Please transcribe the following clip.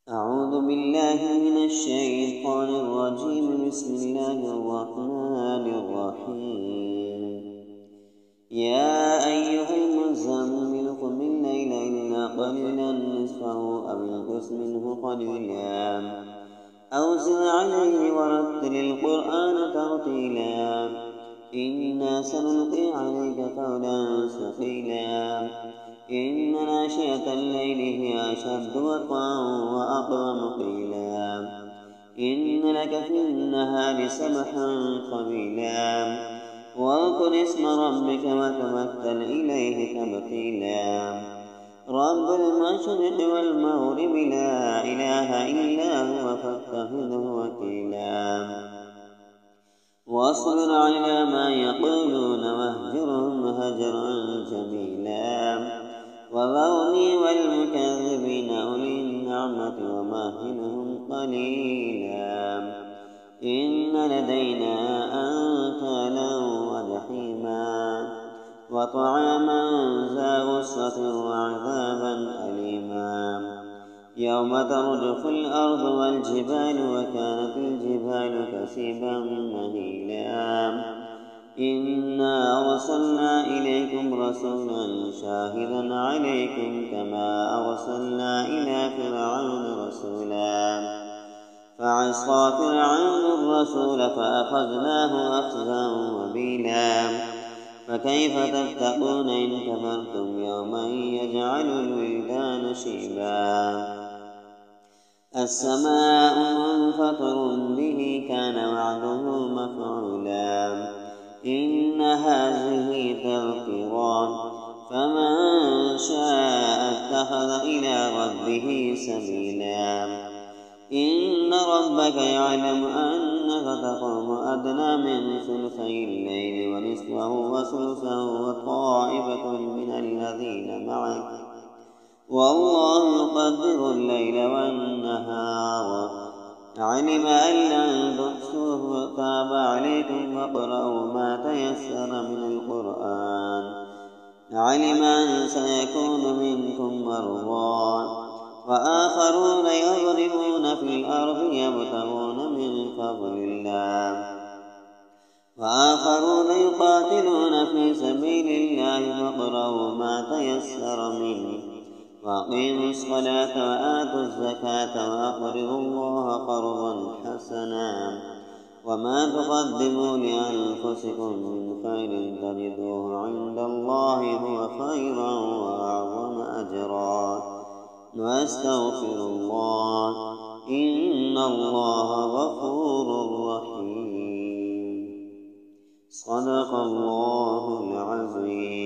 أعوذ بالله من الشيطان الرجيم. بسم الله الرحمن الرحيم. يا أيها المزمل قم الليل إلا قليلا نصفه أو انقص منه قليلا أو زد عليه ورتل القرآن ترتيلا إنا سنلقي عليك قولا ثقيلا إن ناشئة الليل هي أشد وطئا وأقوم قيلا إن لك في النهار سبحا طويلا واذكر اسم ربك وتبتل إليه تبتيلا رب المشرق والمغرب لا إله إلا هو فاتخذه وكيلا واصبر على ما يقولون واهجرهم هجرا جميلا وذرني والمكذبين أولي النعمة ومهلهم قليلا إن لدينا أنكالا وجحيما وطعاما ذا غصة وعذابا أليما يوم ترجف الأرض والجبال وكانت الجبال كثيبا مهيلا إنا أرسلنا إليكم رسولا شاهدا عليكم كما أرسلنا إلى فرعون رسولا فعصى فرعون الرسول فأخذناه أخذا وبيلا فكيف تتقون إن كفرتم يوما يجعل الولدان شيبا السماء منفطر به كان وعده مفعولا إن هذه تذكرة فمن شاء اتخذ إلى ربه سبيلا إن ربك يعلم أنك تقوم أدنى من ثلثي الليل ونصفه وثلثه وطائفة من الذين معك والله يقدر الليل والنهار علم أن لن تحصوه تاب عليكم فاقرؤوا ما تيسر من القرآن علم أن سيكون منكم مرضى وآخرون يضربون في الأرض يبتغون من فضل الله وآخرون يقاتلون في سبيل الله فاقرؤوا ما تيسر منه وأقيموا الصلاة وآتوا الزكاة وأقرضوا الله قرضا حسنا وما تقدموا لأنفسكم من خير تجدوه عند الله هو خيرا وأعظم أجرا وأستغفر الله إن الله غفور رحيم. صدق الله العظيم.